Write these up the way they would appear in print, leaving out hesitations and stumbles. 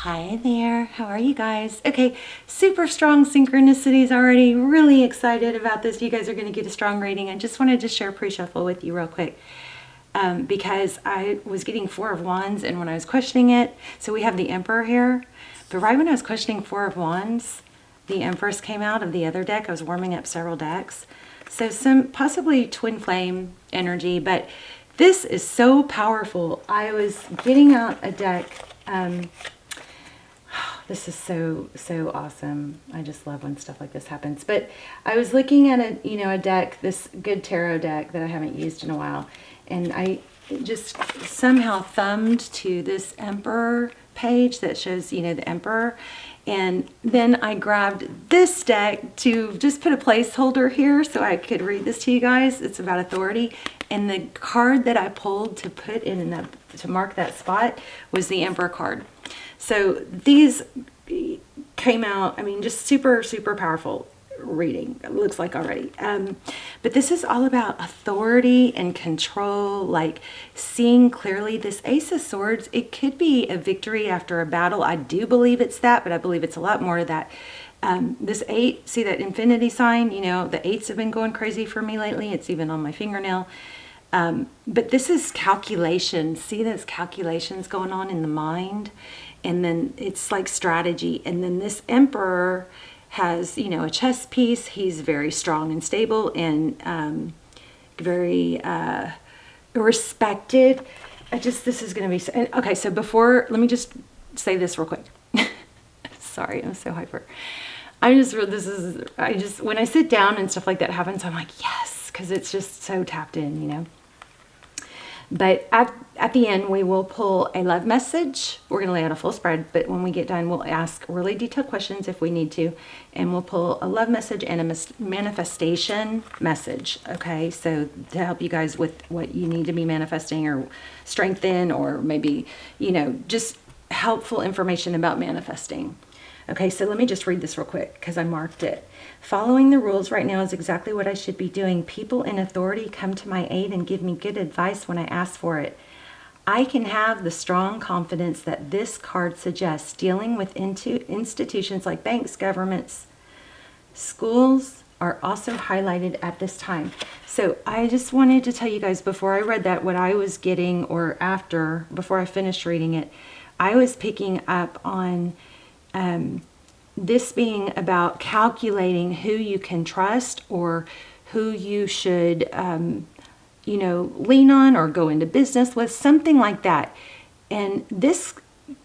Hi there, how are you guys? Okay, super strong synchronicities already. Really excited about this. You guys are going to get a strong reading. I just wanted to share pre-shuffle with you real quick because I was getting Four of Wands, and when I was questioning it, so we have the Emperor here, but right when I was questioning Four of Wands, the Empress came out of the other deck. I was warming up several decks. So some possibly twin flame energy, but this is so powerful. I was getting out a deck. This is so awesome. I just love when stuff like this happens. But I was looking at a deck, this good tarot deck that I haven't used in a while, and I just somehow thumbed to this Emperor page that shows, the Emperor. And then I grabbed this deck to just put a placeholder here so I could read this to you guys. It's about authority. And the card that I pulled to put to mark that spot was the Emperor card. So these came out, just super, super powerful reading, it looks like already. But this is all about authority and control, like seeing clearly. This Ace of Swords, it could be a victory after a battle. I do believe it's that, but I believe it's a lot more to that. This 8, see that infinity sign? The 8s have been going crazy for me lately. It's even on my fingernail. But this is calculation. See, there's calculations going on in the mind. And then it's like strategy. And then this Emperor has, a chess piece. He's very strong and stable and very respected. This is going to be, okay, so let me just say this real quick. Sorry, I'm so hyper. when I sit down and stuff like that happens, I'm like, yes, because it's just so tapped in, But at the end, we will pull a love message. We're going to lay out a full spread, but when we get done, we'll ask really detailed questions if we need to, and we'll pull a love message and a manifestation message, okay? So to help you guys with what you need to be manifesting or strengthen, or maybe, just helpful information about manifesting. Okay, so let me just read this real quick because I marked it. Following the rules right now is exactly what I should be doing. People in authority come to my aid and give me good advice when I ask for it. I can have the strong confidence that this card suggests. Dealing with institutions like banks, governments, schools are also highlighted at this time. So I just wanted to tell you guys before I read that what I was getting, or before I finished reading it, I was picking up on this being about calculating who you can trust or who you should, lean on or go into business with, something like that. And this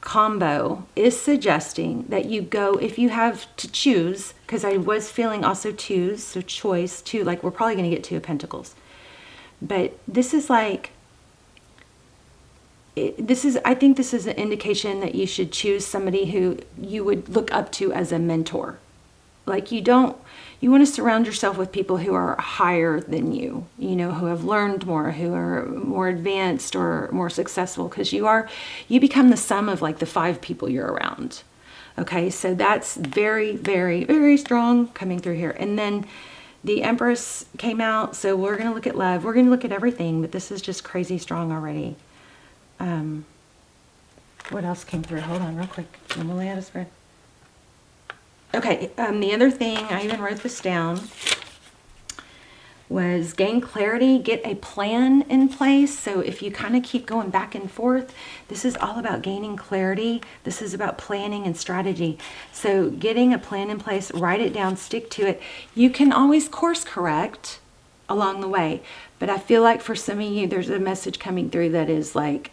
combo is suggesting that you go, if you have to choose, because I was feeling also twos, so choice, two, like we're probably going to get Two of Pentacles. But this is like, I think this is an indication that you should choose somebody who you would look up to as a mentor. Like you want to surround yourself with people who are higher than you, who have learned more, who are more advanced or more successful, because you become the sum of like the 5 people you're around. Okay, so that's very, very, very strong coming through here. And then the Empress came out, so we're going to look at love. We're going to look at everything, but this is just crazy strong already. What else came through? Hold on real quick. I'm gonna lay out a spread. Okay, the other thing, I even wrote this down, was gain clarity, get a plan in place. So if you kind of keep going back and forth, this is all about gaining clarity. This is about planning and strategy. So getting a plan in place, write it down, stick to it. You can always course correct along the way, but I feel like for some of you, there's a message coming through that is like,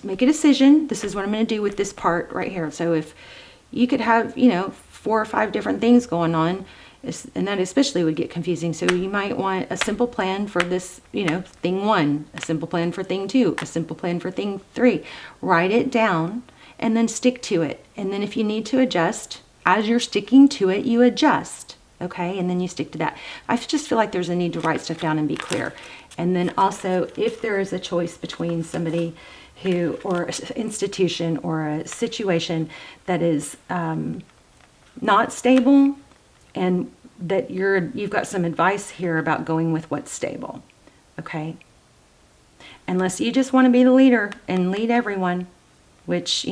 make a decision. This is what I'm going to do with this part right here. So if you could have, 4 or 5 different things going on, and that especially would get confusing. So you might want a simple plan for this, thing 1, a simple plan for thing 2, a simple plan for thing 3. Write it down and then stick to it. And then if you need to adjust, as you're sticking to it, you adjust. Okay, and then you stick to that. I just feel like there's a need to write stuff down and be clear. And then also, if there is a choice between somebody or an institution or a situation that is not stable, and that you've got some advice here about going with what's stable. Okay, unless you just want to be the leader and lead everyone, which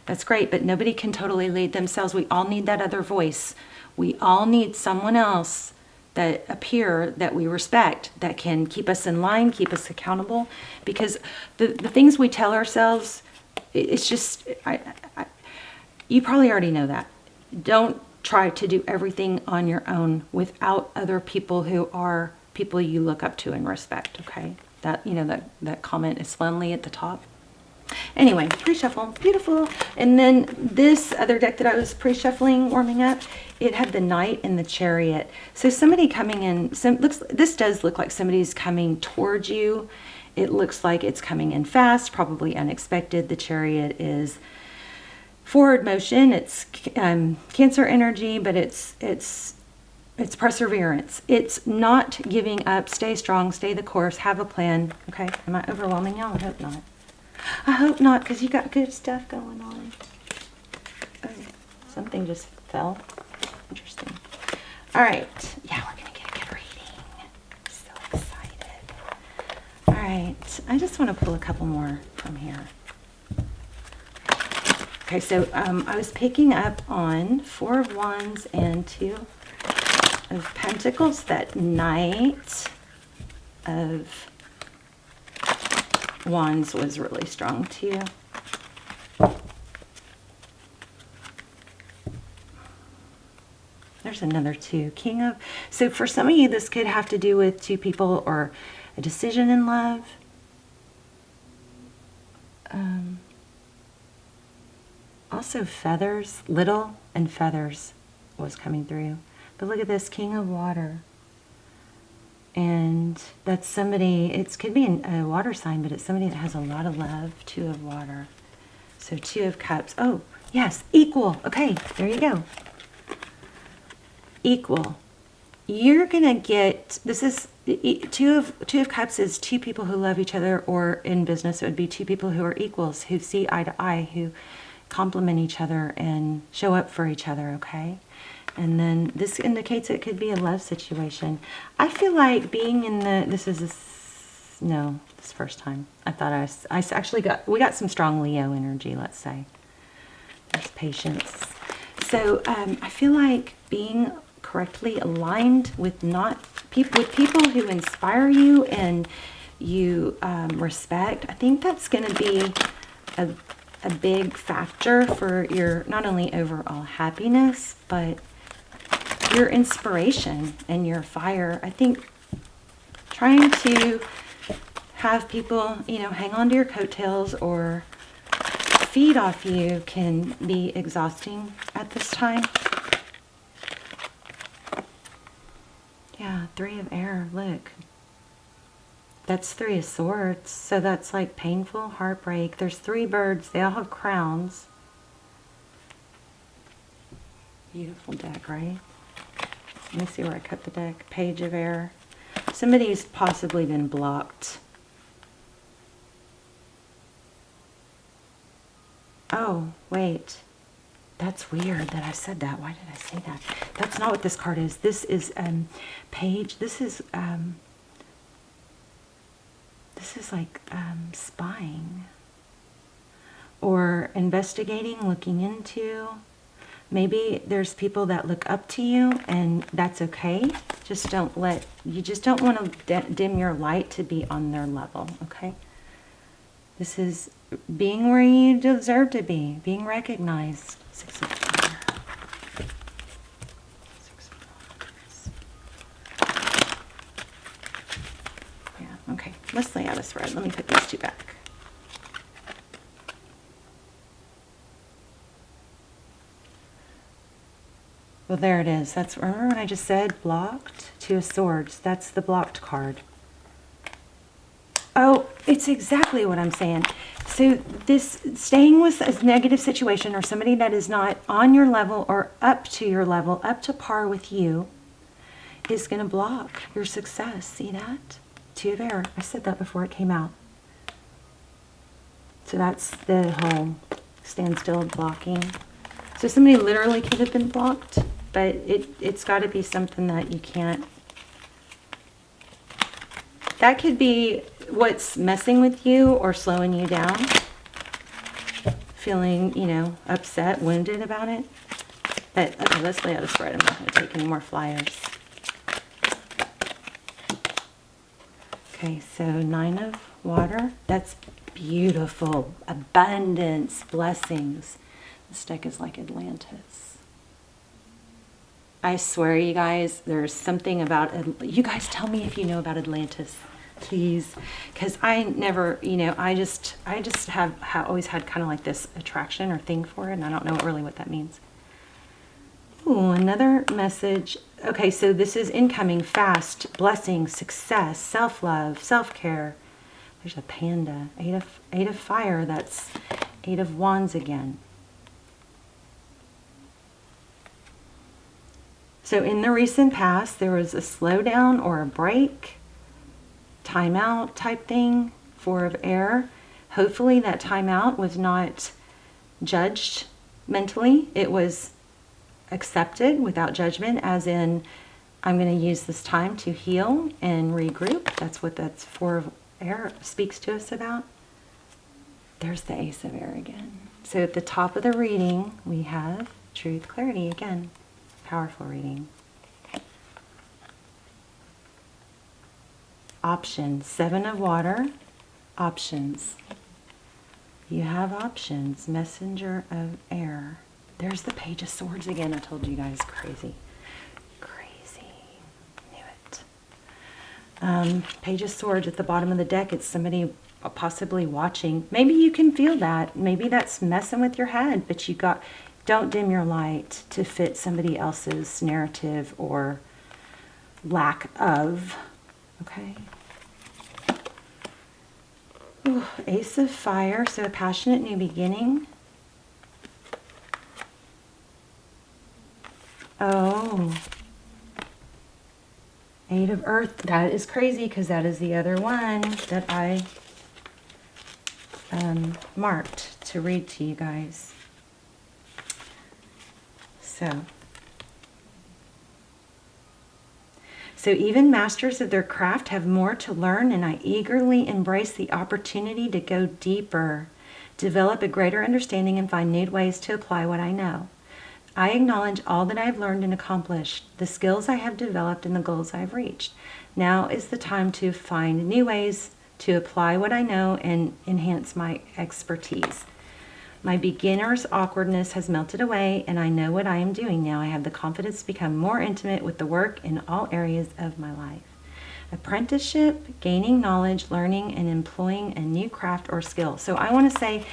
That's great, but nobody can totally lead themselves. We all need that other voice. We all need someone else that appear that we respect, that can keep us in line, keep us accountable. Because the things we tell ourselves, it's just, you probably already know that. Don't try to do everything on your own without other people who are people you look up to and respect, okay? That, you know, that comment is lonely at the top. Anyway, pre-shuffle, beautiful. And then this other deck that I was pre-shuffling, warming up, it had the Knight and the Chariot. So somebody coming in, this does look like somebody's coming towards you. It looks like it's coming in fast, probably unexpected. The Chariot is forward motion. It's Cancer energy, but it's perseverance. It's not giving up. Stay strong, stay the course, have a plan. Okay, am I overwhelming y'all? I hope not. I hope not, because you got good stuff going on. Oh, something just fell. Interesting. All right. Yeah, we're going to get a good reading. So excited. All right. I just want to pull a couple more from here. Okay, so I was picking up on 4 of Wands and 2 of Pentacles. That Knight of Wands was really strong too. There's another 2. King of... So for some of you, this could have to do with 2 people or a decision in love. Also feathers, little and feathers was coming through. But look at this, King of Water. And that's somebody, it could be a water sign, but it's somebody that has a lot of love. 2 of Water. So 2 of Cups. Oh, yes, equal. Okay, there you go. Equal. You're going to get, this is, 2 of Cups is 2 people who love each other, or in business it would be 2 people who are equals, who see eye to eye, who complement each other and show up for each other, okay? And then this indicates it could be a love situation. I feel like being in the, this first time. I thought I actually we got some strong Leo energy, let's say. There's patience. So I feel like being correctly aligned with people who inspire you and you respect, I think that's going to be a big factor for your not only overall happiness, but your inspiration and your fire. I think trying to have people, you know, hang on to your coattails or feed off you can be exhausting at this time. Yeah, 3 of Air, look. That's 3 of Swords, so that's like painful, heartbreak. There's 3 birds, they all have crowns. Beautiful deck, right? Let me see where I cut the deck. Page of Air. Somebody's possibly been blocked. Oh, wait. That's weird that I said that. Why did I say that? That's not what this card is. This is page. This is like spying or investigating, looking into. Maybe there's people that look up to you, and that's okay. You just don't want to dim your light to be on their level, okay? This is being where you deserve to be, being recognized. 6 of Fire. 6 of Wands. Yeah, okay. Let's lay out a thread. Let me put these 2 back. Well, there it is. That's, remember when I just said blocked? 2 of Swords. That's the blocked card. Oh, it's exactly what I'm saying. So this staying with a negative situation or somebody that is not on your level or up to your level, up to par with you, is going to block your success. See that? 2 of Air. I said that before it came out. So that's the whole standstill blocking. So somebody literally could have been blocked, but it's got to be something that you can't. That could be what's messing with you or slowing you down. feeling, you know, upset, wounded about it. But, okay, let's lay out a spread. I'm not going to take any more flyers. Okay, so 9 of water. That's beautiful. Abundance, blessings. This deck is like Atlantis. I swear, you guys, there's something about... You guys tell me if you know about Atlantis, please. Because I never, you know, I just have always had kind of like this attraction or thing for it, and I don't know really what that means. Ooh, another message. Okay, so this is incoming, fast, blessing, success, self-love, self-care. There's a panda. 8 of fire. That's 8 of wands again. So in the recent past, there was a slowdown or a break, timeout type thing, 4 of air. Hopefully that timeout was not judged mentally. It was accepted without judgment, as in, I'm going to use this time to heal and regroup. That's what that's 4 of air speaks to us about. There's the Ace of Air again. So at the top of the reading, we have truth, clarity again. Powerful reading. Options. 7 of water. Options. You have options. Messenger of air. There's the Page of Swords again. I told you guys, crazy. Crazy. Knew it. Page of Swords at the bottom of the deck. It's somebody possibly watching. Maybe you can feel that. Maybe that's messing with your head, but don't dim your light to fit somebody else's narrative or lack of. Okay. Ooh, Ace of Fire. So a passionate new beginning. Oh, 8 of Earth. That is crazy because that is the other one that I marked to read to you guys. So even masters of their craft have more to learn, and I eagerly embrace the opportunity to go deeper, develop a greater understanding, and find new ways to apply what I know. I acknowledge all that I have learned and accomplished, the skills I have developed, and the goals I have reached. Now is the time to find new ways to apply what I know and enhance my expertise. My beginner's awkwardness has melted away, and I know what I am doing now. I have the confidence to become more intimate with the work in all areas of my life. Apprenticeship, gaining knowledge, learning, and employing a new craft or skill. So I want to say,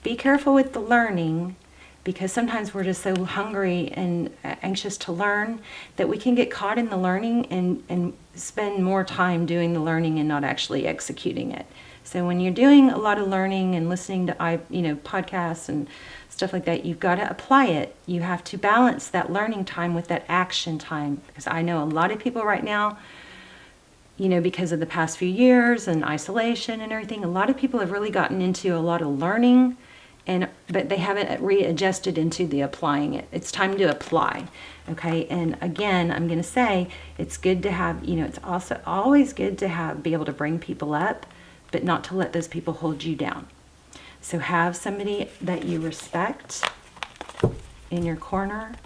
be careful with the learning, because sometimes we're just so hungry and anxious to learn that we can get caught in the learning and spend more time doing the learning and not actually executing it. So when you're doing a lot of learning and listening to podcasts and stuff like that, you've got to apply it. You have to balance that learning time with that action time. Because I know a lot of people right now, because of the past few years and isolation and everything, a lot of people have really gotten into a lot of learning, but they haven't readjusted into the applying it. It's time to apply, okay? And again, I'm going to say it's good to have, it's also always good to be able to bring people up, but not to let those people hold you down. So have somebody that you respect in your corner.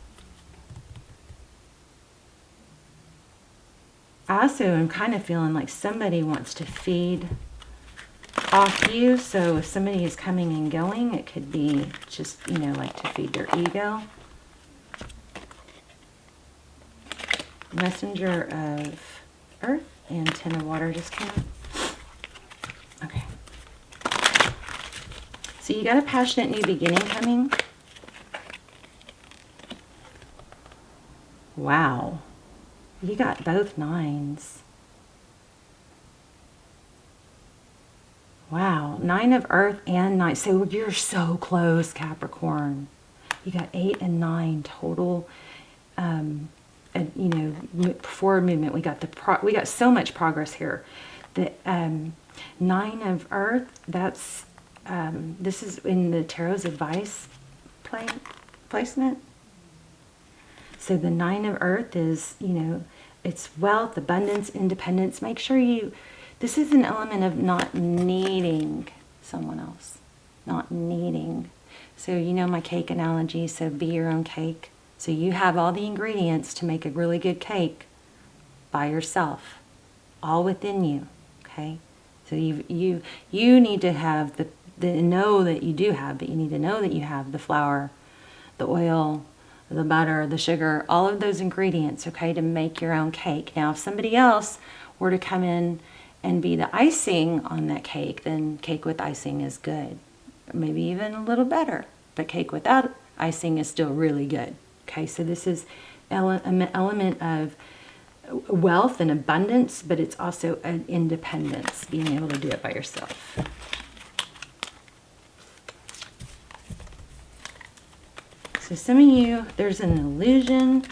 I also am kind of feeling like somebody wants to feed off you. So if somebody is coming and going, it could be just, like to feed their ego. Messenger of Earth and 10 of Water just came up. Okay. So you got a passionate new beginning coming. Wow. You got both 9s. Wow. 9 of Earth and 9. So you're so close, Capricorn. You got 8 and 9 total, forward movement. We got so much progress here. The 9 of Earth, that's, this is in the Tarot's advice placement. So the 9 of Earth is, it's wealth, abundance, independence. Make sure this is an element of not needing someone else, not needing So you know my cake analogy, so be your own cake. So you have all the ingredients to make a really good cake by yourself, all within you, okay? So you need to have know that you do have, but you need to know that you have the flour, the oil, the butter, the sugar, all of those ingredients, okay, to make your own cake. Now, if somebody else were to come in and be the icing on that cake, then cake with icing is good. Maybe even a little better, but cake without icing is still really good. Okay, so this is an element of wealth and abundance, but it's also an independence, being able to do it by yourself. So some of you, there's an illusion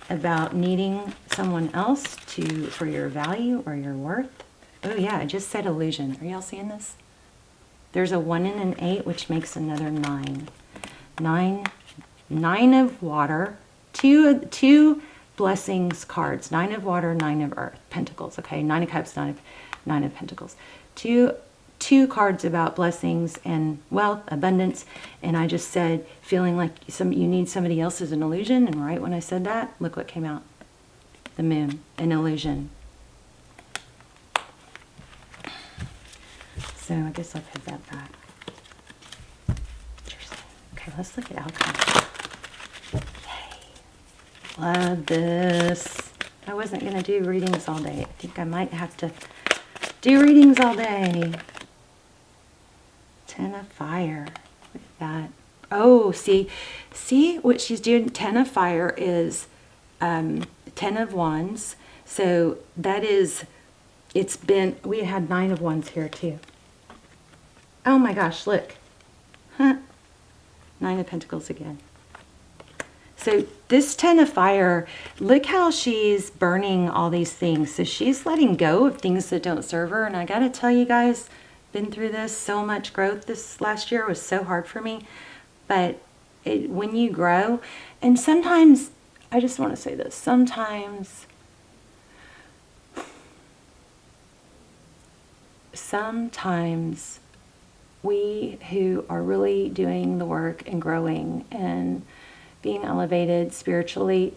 about needing someone else for your value or your worth. Oh yeah, I just said illusion. Are y'all seeing this? There's a 1 and an 8, which makes another 9. 9 of water, two blessings cards. 9 of water, 9 of earth, pentacles. Okay, 9 of cups, 9 of pentacles. Two cards about blessings and wealth, abundance, and I just said feeling like you need somebody else as an illusion, and right when I said that, look what came out. The moon, an illusion. So I guess I'll put that back. Okay, let's look at outcomes. Yay. Love this. I wasn't going to do readings all day. I think I might have to do readings all day. 10 of fire. Look at that. Oh, see what she's doing? 10 of fire is 10 of wands. So that is, we had 9 of wands here too. Oh my gosh, look. Huh. 9 of pentacles again. So this 10 of fire, look how she's burning all these things. So she's letting go of things that don't serve her. And I got to tell you guys, been through this, so much growth this last year was so hard for me. But when you grow, and sometimes, I just want to say this, sometimes we who are really doing the work and growing and being elevated spiritually,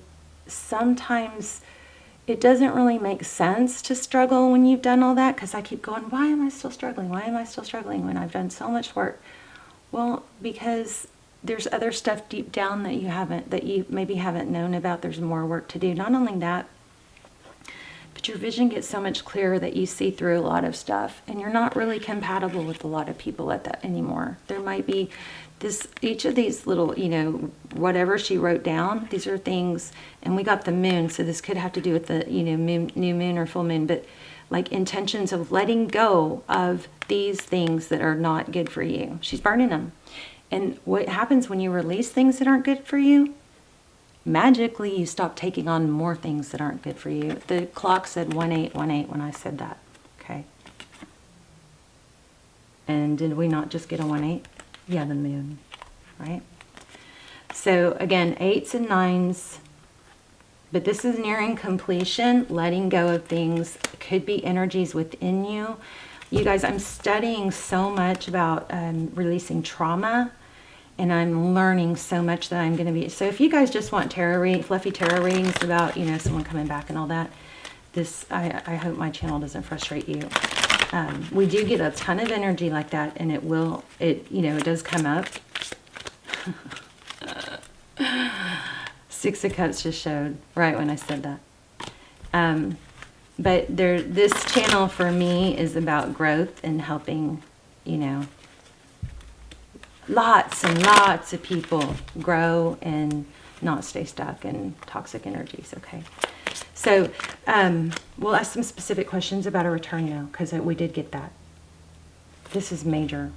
sometimes it doesn't really make sense to struggle when you've done all that, because I keep going, why am I still struggling? Why am I still struggling when I've done so much work? Well, because there's other stuff deep down that you maybe haven't known about. There's more work to do. Not only that, but your vision gets so much clearer that you see through a lot of stuff, and you're not really compatible with a lot of people at that anymore. There might be each of these little, whatever she wrote down, these are things, and we got the moon, so this could have to do with the, new moon or full moon, but like intentions of letting go of these things that are not good for you. She's burning them. And what happens when you release things that aren't good for you? Magically, you stop taking on more things that aren't good for you. The clock said 1818 when I said that, okay? And did we not just get a 18? Yeah, the moon, right? So again, 8s and 9s, but this is nearing completion, letting go of things. It could be energies within you. You guys, I'm studying so much about releasing trauma, and I'm learning so much that I'm going to be. So if you guys just want fluffy tarot readings about, someone coming back and all that, I hope my channel doesn't frustrate you. We do get a ton of energy like that, and it does come up. 6 of Cups just showed right when I said that. But this channel for me is about growth and helping, lots and lots of people grow and not stay stuck in toxic energies, okay? So we'll ask some specific questions about a return now, because we did get that. This is major.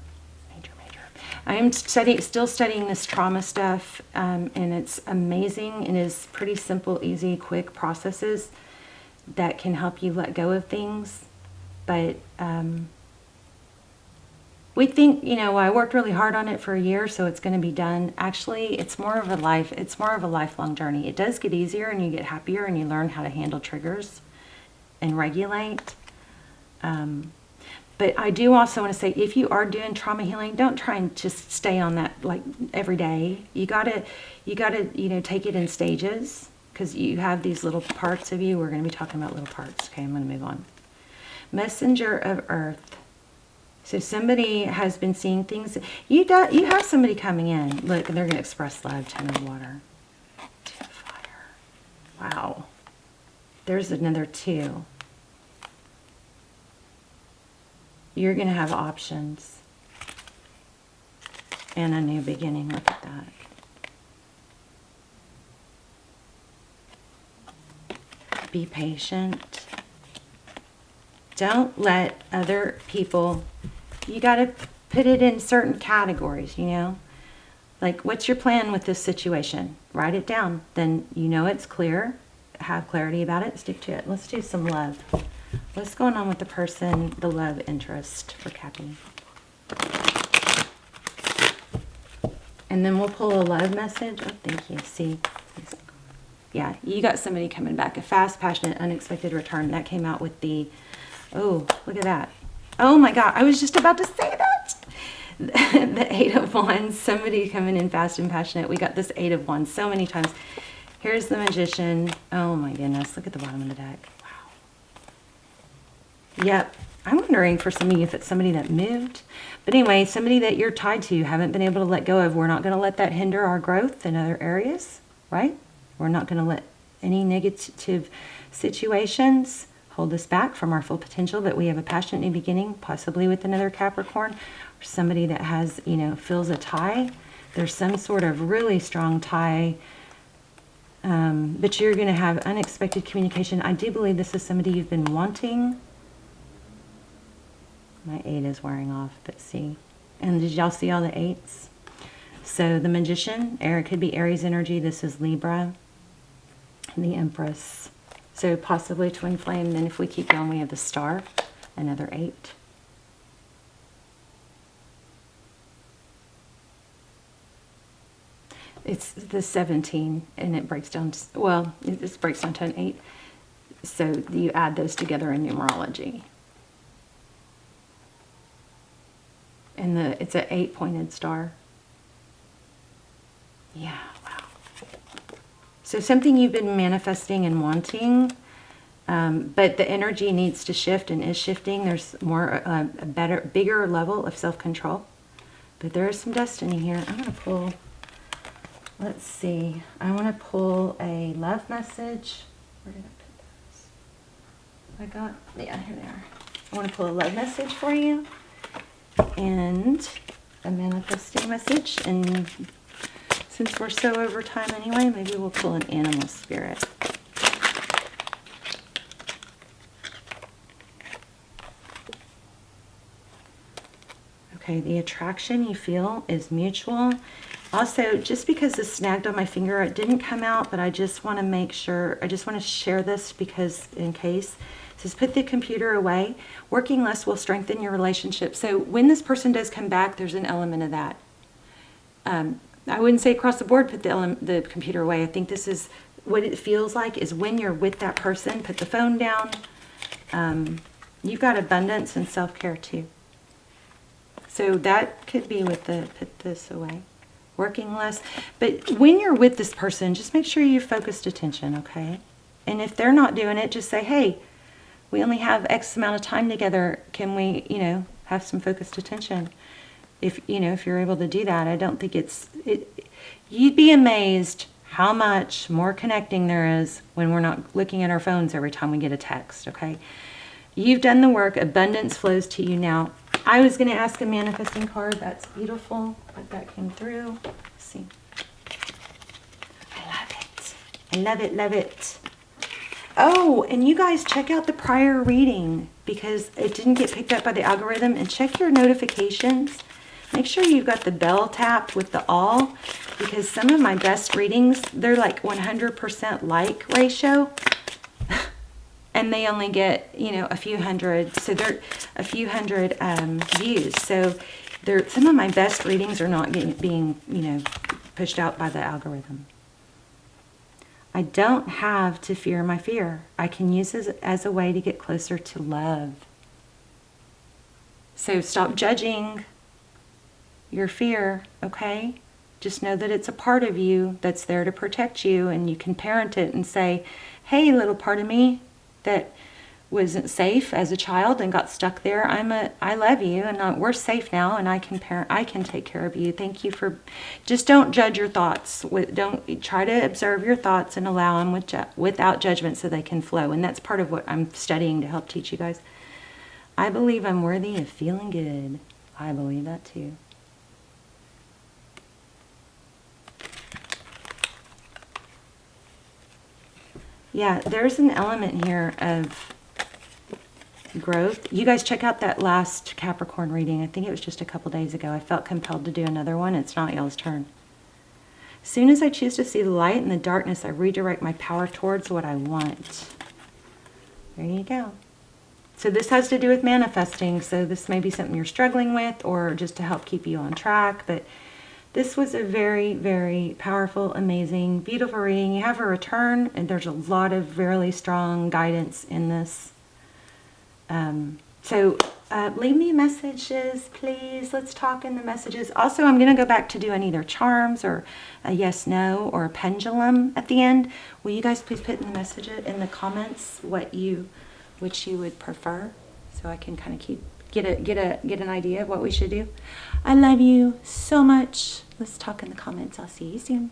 I am still studying this trauma stuff, and it's amazing. It is pretty simple, easy, quick processes that can help you let go of things. But we think, I worked really hard on it for a year, so it's going to be done. Actually, it's more of a lifelong journey. It does get easier, and you get happier, and you learn how to handle triggers and regulate. But I do also want to say, if you are doing trauma healing, don't try and just stay on that like every day. You gotta, take it in stages, because you have these little parts of you. We're going to be talking about little parts. Okay, I'm going to move on. Messenger of Earth. So somebody has been seeing things. You have somebody coming in. Look, they're going to express love. 10 of water. 2 of fire. Wow. There's another 2. You're going to have options. And a new beginning. Look at that. Be patient. Don't let other people, you got to put it in certain categories, Like, what's your plan with this situation? Write it down. Then it's clear. Have clarity about it. Stick to it. Let's do some love. What's going on with the person, the love interest for Cappy? And then we'll pull a love message. Oh, thank you. See? Yeah, you got somebody coming back. A fast, passionate, unexpected return. That came out with the... Oh, look at that. Oh my God, I was just about to say that. The 8 of Wands, somebody coming in fast and passionate. We got this 8 of Wands so many times. Here's the Magician. Oh my goodness, look at the bottom of the deck. Wow. Yep, I'm wondering for some of you if it's somebody that moved. But anyway, somebody that you're tied to, haven't been able to let go of. We're not going to let that hinder our growth in other areas, right? We're not going to let any negative situations hold us back from our full potential, but we have a passionate new beginning, possibly with another Capricorn, or somebody that has, feels a tie. There's some sort of really strong tie, but you're going to have unexpected communication. I do believe this is somebody you've been wanting. My 8 is wearing off, but see. And did y'all see all the 8s? So the Magician, it could be Aries energy. This is Libra. And the Empress. So possibly twin flame. Then if we keep going, we have the Star, another 8. It's the 17, and it breaks down to, well, it breaks down to an 8. So you add those together in numerology. And it's an 8-pointed star. Yeah, wow. So something you've been manifesting and wanting, but the energy needs to shift and is shifting. There's more, a bigger level of self-control. But there is some destiny here. I'm going to pull, let's see. I want to pull a love message. Where did I put those? Yeah, here they are. I want to pull a love message for you. And a manifesting message. And since we're so over time anyway, maybe we'll pull an animal spirit. Okay, the attraction you feel is mutual. Also, just because this snagged on my finger, it didn't come out, but I just want to make sure, I just want to share this because in case. It says, put the computer away. Working less will strengthen your relationship. So when this person does come back, there's an element of that. I wouldn't say across the board, put the computer away. I think this is what it feels like is when you're with that person, put the phone down. You've got abundance and self-care too. So that could be with the put this away. Working less. But when you're with this person, just make sure you focused attention, okay? And if they're not doing it, just say, hey, we only have X amount of time together. Can we, have some focused attention? If you're able to do that, I don't think you'd be amazed how much more connecting there is when we're not looking at our phones every time we get a text, okay? You've done the work. Abundance flows to you now. I was going to ask a manifesting card. That's beautiful, but that came through. Let's see. I love it. I love it, love it. Oh, and you guys check out the prior reading because it didn't get picked up by the algorithm, and check your notifications. Make sure you've got the bell tapped with the all, because some of my best readings, they're like 100% like ratio. And they only get, a few hundred, so they're a few hundred views. So some of my best readings are not being, pushed out by the algorithm. I don't have to fear my fear. I can use it as a way to get closer to love. So stop judging your fear, okay? Just know that it's a part of you that's there to protect you, and you can parent it and say, hey, little part of me that wasn't safe as a child and got stuck there, I love you, and we're safe now, and I can take care of you. Thank you for, just don't judge your thoughts. Don't try to observe your thoughts and allow them without judgment so they can flow. And that's part of what I'm studying to help teach you guys. I believe I'm worthy of feeling good. I believe that too. Yeah, there's an element here of growth. You guys check out that last Capricorn reading. I think it was just a couple days ago. I felt compelled to do another one. It's not y'all's turn. As soon as I choose to see the light in the darkness, I redirect my power towards what I want. There you go. So this has to do with manifesting. So this may be something you're struggling with, or just to help keep you on track. But this was a very, very powerful, amazing, beautiful reading. You have a return, and there's a lot of really strong guidance in this. So leave me messages, please. Let's talk in the messages. Also, I'm going to go back to doing either charms or a yes, no, or a pendulum at the end. Will you guys please put in the message in the comments which you would prefer, so I can kind of get an idea of what we should do. I love you so much. Let's talk in the comments. I'll see you soon.